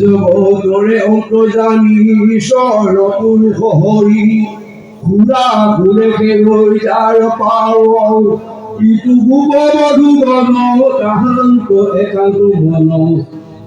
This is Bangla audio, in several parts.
জগতরে অন্তর্যামী ঈশ্বর পুরুষ হরি খুৰা ঘুরে গৈ যাৰ পাও ইটো মধু গণ তাহান্ত একান্ত মন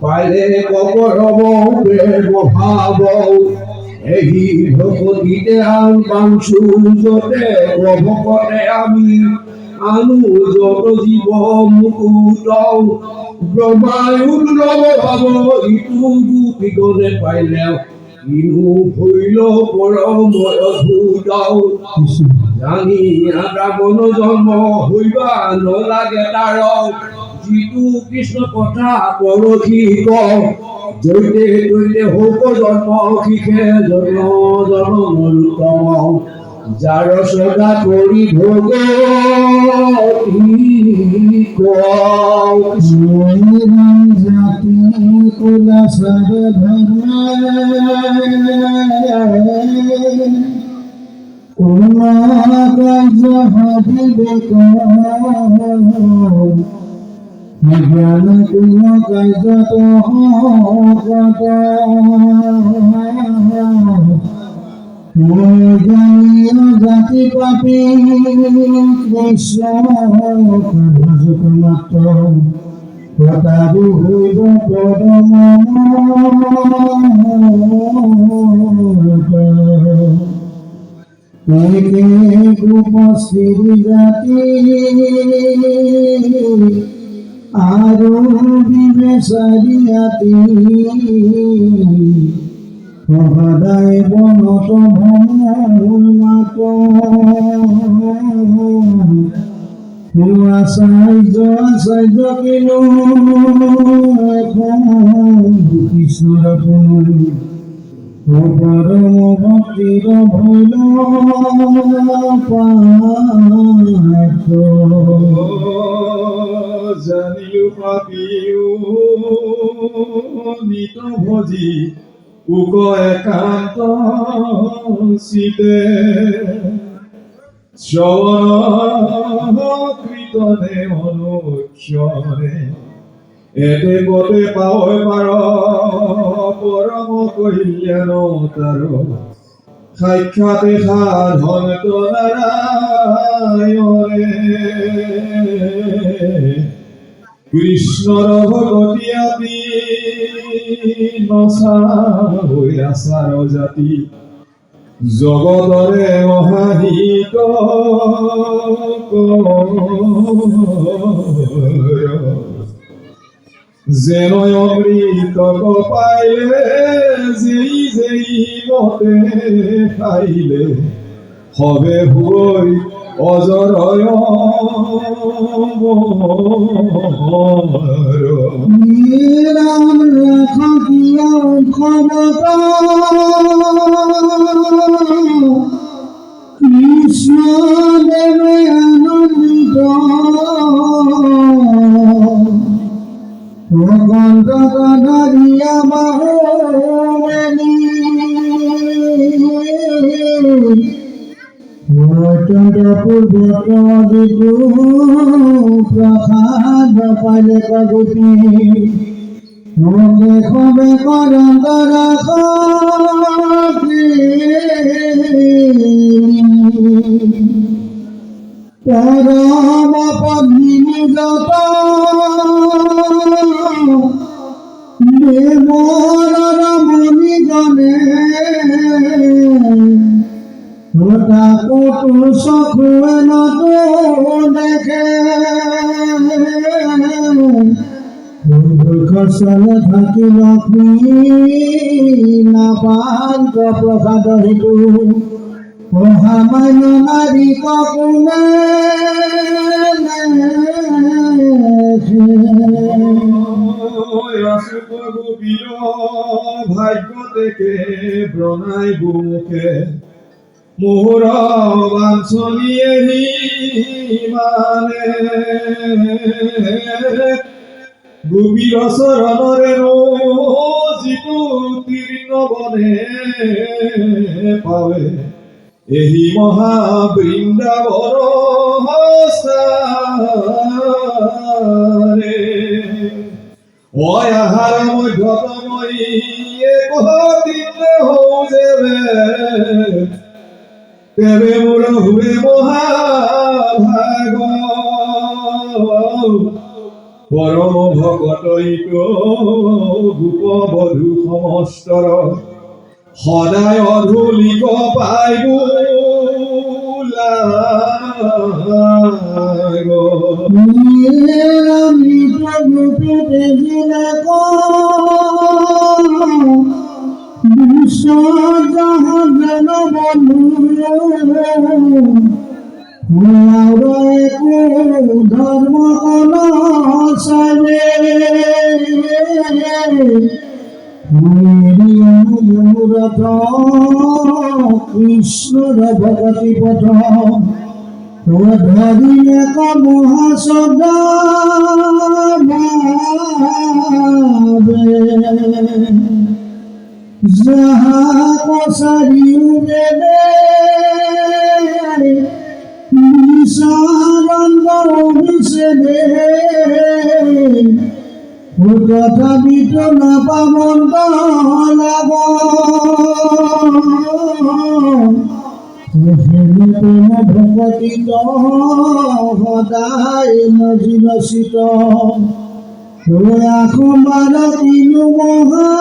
পাইলে কপৰব প্ৰেম ভাৱ এই ভকতিতে আন পাংচু যতে ভকতে আমি আনু যত জীৱ মুকুত ব্ৰহ্মাই উদ্ৰৱ ভাৱ ইটো গোপীগণে পাইলে ইনু ভৈল পৰময় ভূত জানি ব্ৰাহ্মণ জন্ম হইবা নলাগে তাৰ যিটো কৃষ্ণ কথা পৰশী জৈতে তৈতে হৌক জন্ম শিখে জন্ম জন্ম মৰুতম যাৰ সদা কৰি ভোগ জাতি কুলা সব ধর্ম কোন কাজ হবিবে জ্ঞান কোন কাজ জানিও জাতি পাপি কৃষ্ণ মাত্র প্রতাপ হইব পরম উপস্থিত জাতি আরো বিবেচারিয়াতি সদায় বনত ভ্রমত আচাৰ্য কিনো কৃষ্ণৰ পৰম ভক্তিৰ ভৈল জানিলো পাপিও নিত ভজি উক একান্ত চিতে শ্ৰৱণ কীৰ্তনে অনুক্ষণে এতে পদে পাৱৈ পাৰ পৰম কল্যাণ তাৰ সাক্ষাতে সাধন নাৰায়ণে কৃষ্ণৰ ভগতি আদি নচা হৈ আচাৰ জাতি জগতৰে মহাহিত যেন অমৃত পাইলে যেই যেই মতে খাইলে হবে ভুই অজরয় রাম রাখিয়া ক্ষমতা কৃষ্ণ দেবে আনন্দিত ভগন্ত ধরিয়া বাহুনি পূর্বত যিটো প্রসাদ পালে কগুটি মুখে খবে করন্দর পরম পদ্মিনী যত দেবর রমণী গণে কটু চকুৱে নতো দেখে খচলে থাকি লক্ষ্মী নাপান্ত প্ৰসাদ হেতু সামান্য নাৰী ককুনে ভাগ্য থেকে ব্রণাই বুমুখে মোহর বাঞ্ছনীয়ে মানে গোপীৰ চৰণৰে যিটো তীৰ্ণ বনে পাৱে ଏହି ମହାବୃନ୍ଦାବନ ସ୍ଥାନରେ অয়াহাৰ মধ্যতমই একদিনে হও যেবে তেবে মোৰ হুৱে মহাভাগ পৰম ভকতৈক গোপ বধূ সমস্তৰ সদায় অধুলিক পাই আমি প্রভু পেজিলে বিশ্ব জাহান বন্ধু ধর্ম অনসরে মূরত কৃষ্ণর ভগতি পথ ধরিলে মহাসদা যাহা কসারি উড়ে নিশানন্দ অভিষেদে তথাপিত নাপামন্ত লাভ প্রেম ভকতিত সদায় মজিলচিত আখমার তিনু মহামাগ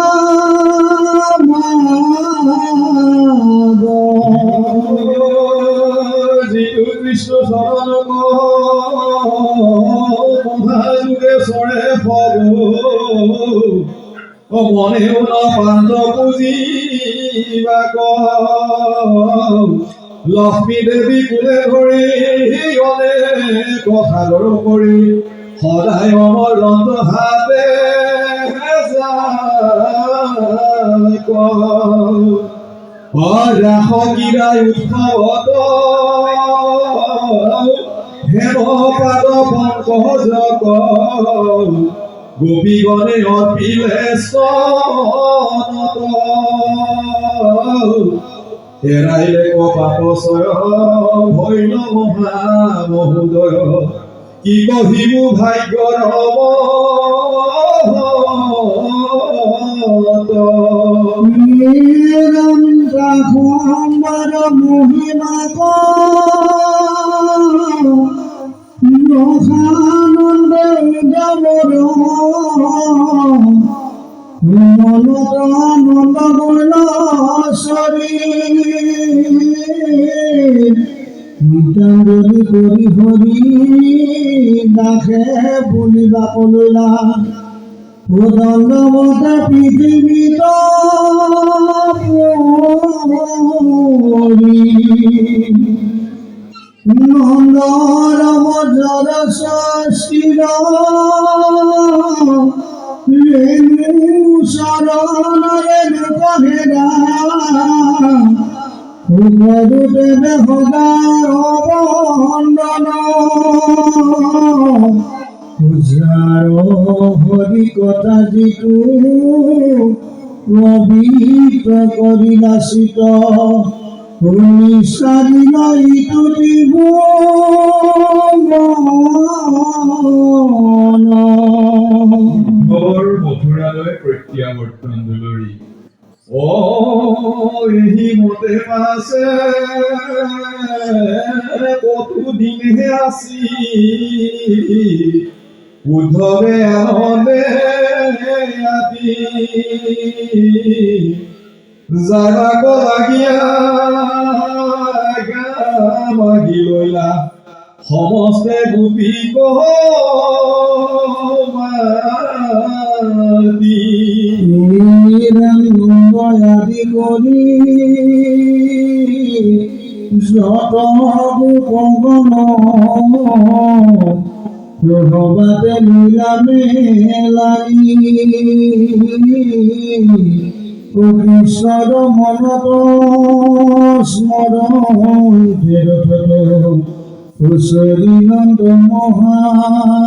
যিটো কৃষ্ণ চৰণ মহাযুগে চৰে ফল মনেও নপান্ত পুজিবা লক্ষ্মী দেৱী কোলে ধৰি অনেক সাদৰ কৰি সদায় অমৰন্ত হাতে ৰাসগীৰাই উৎসৱত হেম পাদ পংকজ গোপীগণে অৰ্পিলে স্তনত এৰাইলে কপাপচয় ভৈল মহা মহোদয় কি কহিবু ভাগ্যৰ নিৰন্তৰ মহিমা নখানন্দ উদমৰ মনত আনন্দ বৰ্ণ শৰীৰ কৰি হৰি দাসে বুলিবা কললা দণ্ডমতে পৃথিৱীত নন্দৰ মজৰ ষষ্ঠীৰ ৰেণু চৰণৰে লোকহেৰা গুৰুদেৱে সদায় অৱন্দন পূজাৰ হৰি কথা যিটো পবিত্ৰ কৰি নাচিত নিচাৰিল ইটো দিব মথুৰালৈ প্ৰত্যাৱৰ্তন দুলৰি এই মতে পাছে কতো দিনহে আসি উদ্ধৱে আনন্দে আদি জাগাক লাগিয়া মাগি লইলা সমস্তে গোপী কমাতি আদি কৰি যত গোপগণ প্ৰভাতে লীলামে লাগি কৃষ্ণৰ মনত স্মৰণ হুঁচৰি নন্দ মহামানী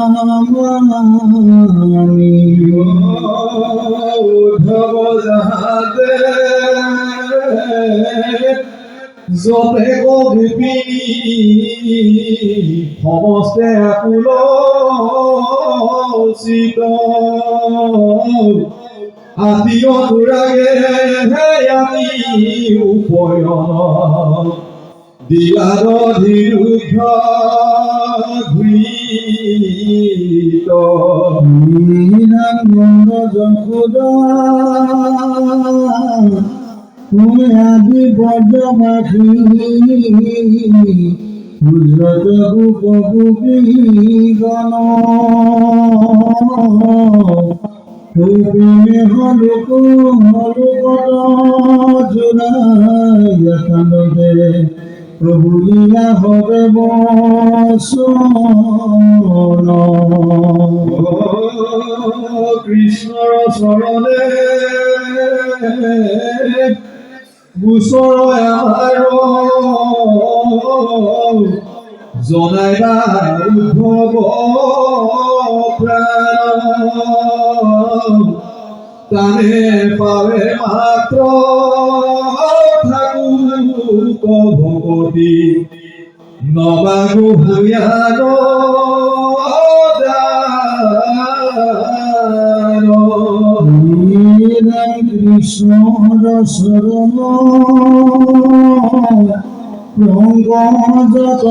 উদ্ধৱ যাহাতে যতে গোপিনী সমস্তে আকুলচিত আত্মীয় দুৰাগে আমি উপয়ন দিলাদ ধীৰুদ্ধ ঘৃত নিৰানন্দ যশোদা তুমি আদি বজ্ৰমাখি গুজৰত গোপগোপী গণ প্ৰেমে হলুক হলুকত জোৰাই কান্দে প্ৰভু লীলা হবে বচন কৃষ্ণৰ চৰণে গোচৰ আমাৰ জনাইবা উদ্ভৱ প্ৰাণ তানে পাবে মাত্ৰ থাকুক ভগতি নবাগো ভূয়ান কৃষ্ণৰ চৰণ ৰংগজত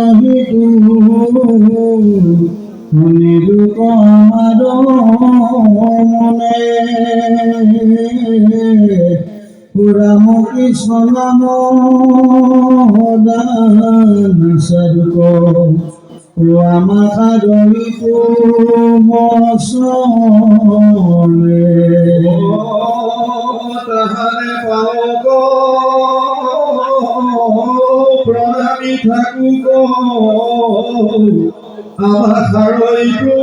শুনিলোক আমাৰ মনে ৰাম কৃষ্ণ নাম দান স্বৰূপ আমাৰ সাদৰিতো মচনে তাহারে পাওক প্ৰণামী থাকুক আমাৰ সাৰৈটো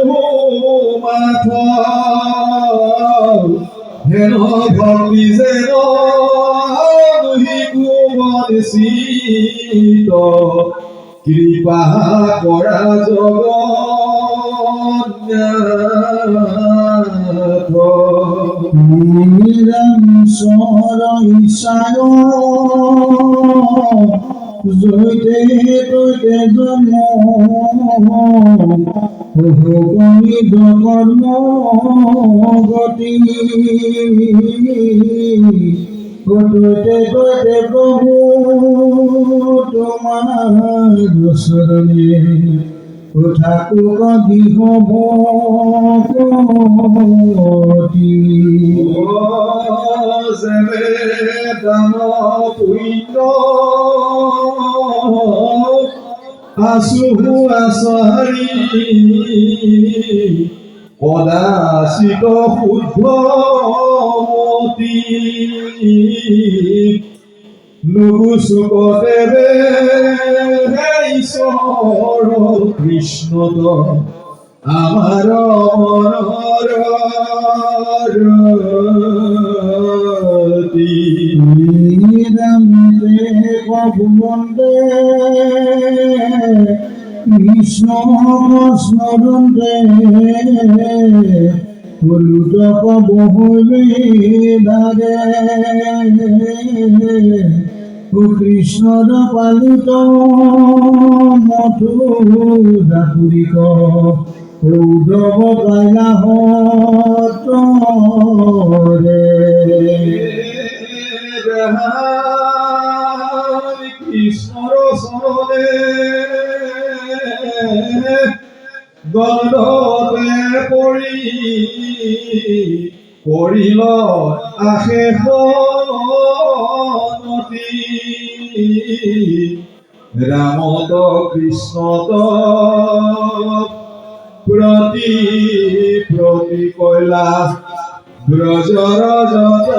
মাথ হেন ভক্তি যেন নিশ্চিত কৃপা কৰা জগন্নাথ নিৰঞ্চৰ ঈশায় জয়তে তৈতে জন্ম কৰ্ম গতি তৈতে তৈতে প্ৰভু তোমাৰ চৰণে ঠাকুৰ দিহ ভগতি যেনে দান পুণ্য আছু আচাৰি কদাচিত শুদ্ধমতি নুগুচুকতে ঈশ্বৰ কৃষ্ণ আমাৰ মনৰতি বন্দে কৃষ্ণ স্মরণে হলুদক বহুবে দাগে ও কৃষ্ণর পালিত মথুরাপুরিক উদ্ধব কৈলাসরে কৃষ্ণৰ চৰণে দণ্ডতে কৰিল আশেষনতি ৰামত কৃষ্ণত প্ৰতি কৈলাস ব্ৰজৰ জগতি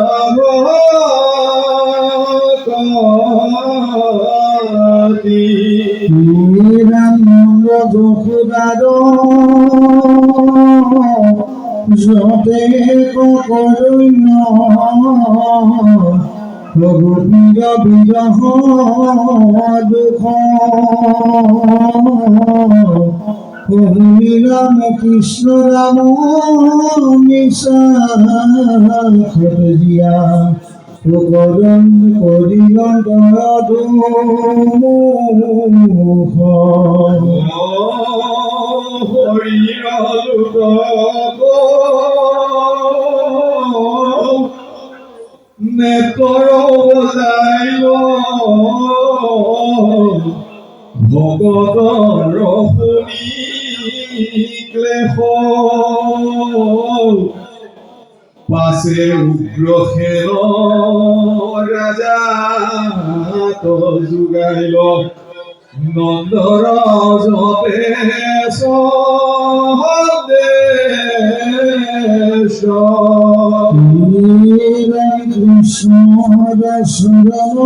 নিৰানন্দ যশোদাৰ যতে কৰুণ্য ৰঘুবীৰ বিৰহ দুখ রাম কৃষ্ণ রাম নিশা দিয়া প্রকরণ করিল দয়াদুমুখ নেতৰ বজাইল ভগতৰ শুনি ক্লেশ পাছে উগ্ৰসেন ৰাজা যোগাইল নন্দৰ যতে সন্দেশ কৃষ্ণ দশরণ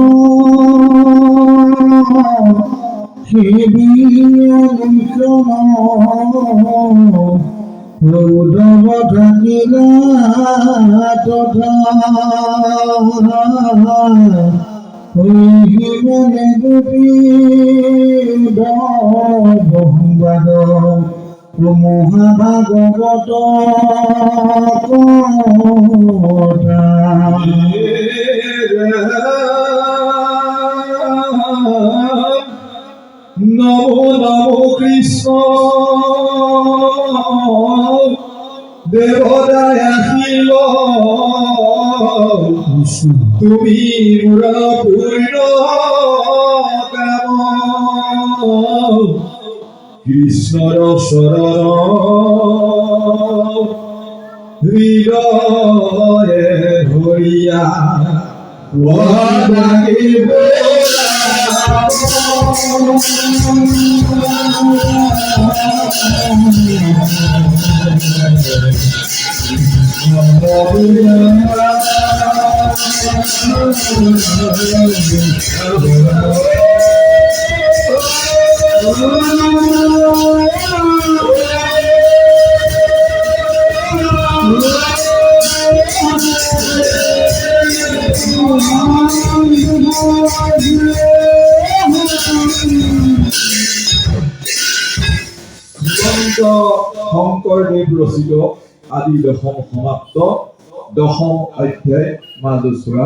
উদ্ধব থাকিলা তথা মনে গোপী বহুবাদ মহাভাগৱত কথা নমো নমো কৃষ্ণ দেৱতাই আহিল তুমি মোৰ পূৰ্ণ কাম কৃষ্ণৰ শৰণ হৃদয়ে ধৰিয়া লাগিব শংকৰদেৱ ৰচিত আদি দশম সমাপ্ত দশম অধ্যায় মাজছোৱা।